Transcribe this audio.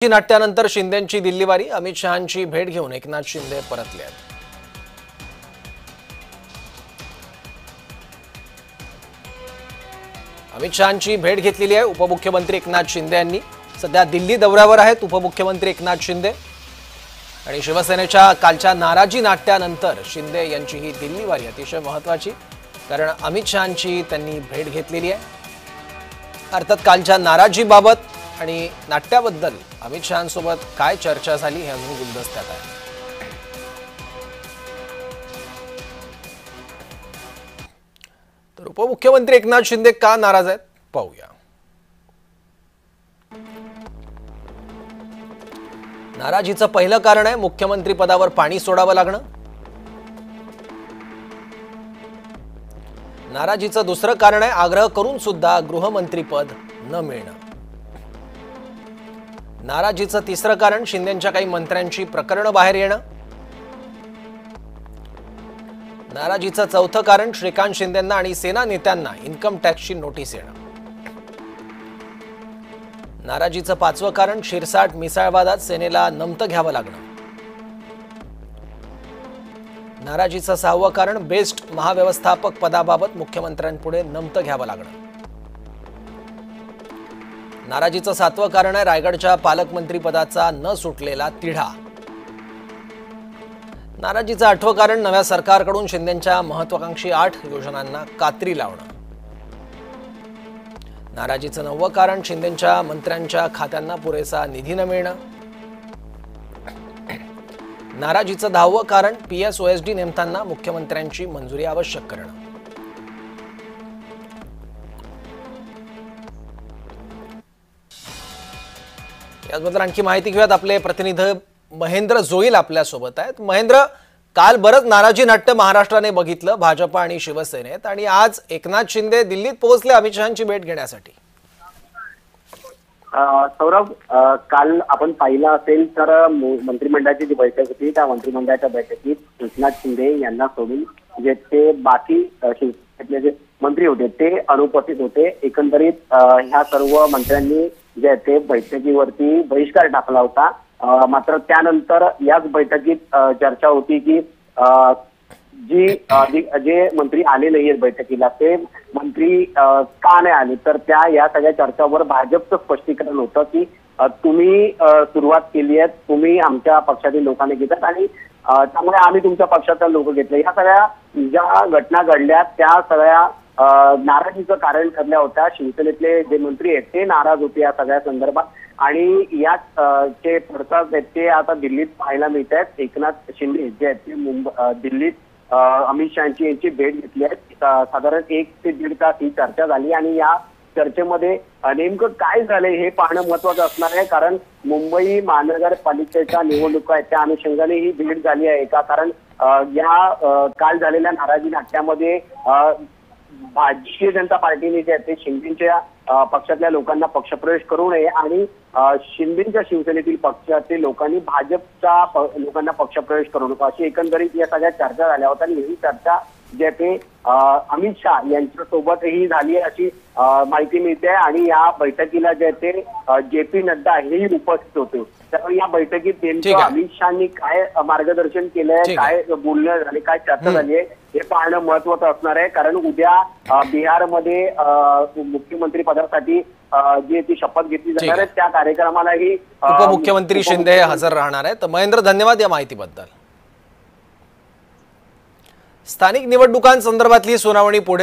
नाट्यानंतर शिंदेंची दिल्लीवारी, अमित शहांची भेट घेऊन एकनाथ शिंदे परतले आहेत। अमित शहांची भेट घेतलेली आहे उपमुख्यमंत्री एकनाथ शिंदे यांनी। सध्या दिल्ली दौऱ्यावर आहेत उपमुख्यमंत्री एकनाथ शिंदे आणि शिवसेनेच्या कालच्या नाराजी नाट्यानंतर शिंदे यांची ही दिल्लीवारी अतिशय महत्त्वाची, कारण अमित शहांची त्यांनी भेट घेतलेली आहे। अर्थात कालच्या नाराजीबाबत आणि नाट्याबद्दल अमित शहांसोबत काय चर्चा झाली हे अजून गुलदस्त्यात आहे। तर उपमुख्यमंत्री एकनाथ शिंदे का नाराज आहेत पाहूया। नाराजीचं पहिलं कारण आहे मुख्यमंत्री पदावर पाणी सोडावं लागणं। नाराजीचं दुसरं कारण आहे आग्रह करून सुद्धा गृहमंत्रीपद न मिळणं। नाराजीचं तिसरं कारण शिंदेंच्या काही मंत्र्यांची प्रकरणं बाहेर येणं। नाराजीचं चौथं कारण श्रीकांत शिंदेंना आणि सेना नेत्यांना इन्कम टॅक्सची नोटीस येणं। नाराजीचं पाचवं कारण शिरसाट मिसाळवादात सेनेला नमतं घ्यावं लागणं। नाराजीचं सहावं कारण बेस्ट महाव्यवस्थापक पदाबाबत मुख्यमंत्र्यांपुढे नमतं घ्यावं लागणं। नाराजीचं सातवं कारण आहे रायगडच्या पालकमंत्री पदाचा न सुटलेला तिढा। नाराजीचं आठवं कारण नव्या सरकारकडून शिंदेंच्या महत्त्वाकांक्षी 8 योजनांना कात्री लावणं। नाराजीचं 9वं कारण शिंदेंच्या मंत्र्यांच्या खात्यांना पुरेसा निधी न मिळणं। नाराजीचं 10वं कारण PSOSD नेमताना मुख्यमंत्र्यांची मंजुरी आवश्यक करणं। याबद्दल आणखी माहिती घेऊयात, आपले प्रतिनिधी महेंद्र जोईल आपल्या सोबत आहेत। महेंद्र, काल बरंच नाराजी नाट्य महाराष्ट्राने बघितलं भाजप आणि शिवसेनेत, आणि आज एकनाथ शिंदे दिल्लीत पोहोचले अमित शहांची भेट घेण्यासाठी। सौरभ, काल आपण पाहिलं असेल तर मंत्रिमंडळाची जी बैठक होती त्या मंत्रिमंडळाच्या बैठकीत एकनाथ शिंदे यांना सोडून जे ते बाकी शिवसेनेतले जे मंत्री होते ते अनुपस्थित होते। एकंदरीत ह्या सर्व मंत्र्यांनी जे ते बैठकीवरती बहिष्कार टाकला होता। मात्र त्यानंतर याच बैठकीत चर्चा होती की जे मंत्री आले नाहीये बैठकीला ते मंत्री का नाही आले, तर या सगळ्या चर्चावर भाजपचं स्पष्टीकरण होतं की तुम्ही सुरुवात केली आहे, तुम्ही आमच्या पक्षातील लोकांनी घेतात आणि त्यामुळे आम्ही तुमच्या पक्षातील लोक घेतले। या सगळ्या ज्या घटना घडल्या त्या सगळ्या नाराजीचं कारण ठरल्या होत्या। शिवसेनेतले जे मंत्री आहेत ते नाराज होते या सगळ्या संदर्भात, आणि याच जे पडसाद आहेत ते आता दिल्लीत पाहायला मिळत आहेत। एकनाथ शिंदे जे आहेत ते दिल्लीत अमित शहांची यांची भेट घेतली आहे। साधारण 1 ते 1.5 तास ही चर्चा झाली आणि या चर्चेमध्ये नेमकं काय झालंय हे पाहणं महत्वाचं असणार आहे, कारण मुंबई महानगरपालिकेच्या निवडणुका आहेत त्या अनुषंगाने ही भेट झाली आहे का, कारण या काल झालेल्या नाराजी नाट्यामध्ये भारतीय जनता पार्टीने जे आहे ते शिंदेच्या पक्षातल्या लोकांना पक्षप्रवेश करू नये आणि शिंदेच्या शिवसेनेतील पक्षातील लोकांनी भाजपच्या लोकांना पक्षप्रवेश करू नका अशी एकंदरीत या सगळ्या चर्चा झाल्या होत्या। आणि ही चर्चा जे ते अमित शहा यांच्यासोबतही झाली अशी माहिती मिळते आणि या बैठकीला जे ते JP नड्डा हेही उपस्थित होते। त्यामुळे या बैठकीत नेमकं अमित शहानी काय मार्गदर्शन केलंय, काय बोलणं झाले, काय चर्चा झाली आहे हे पाहणं महत्वाचं असणार आहे, कारण उद्या बिहारमध्ये मुख्यमंत्री पदासाठी जी ती शपथ घेतली जाणार आहे त्या कार्यक्रमालाही उपमुख्यमंत्री शिंदे हजर राहणार आहेत। महेंद्र, धन्यवाद या माहितीबद्दल। स्थानिक निवडणुकांसंदर्भातली सुनावणी पुढे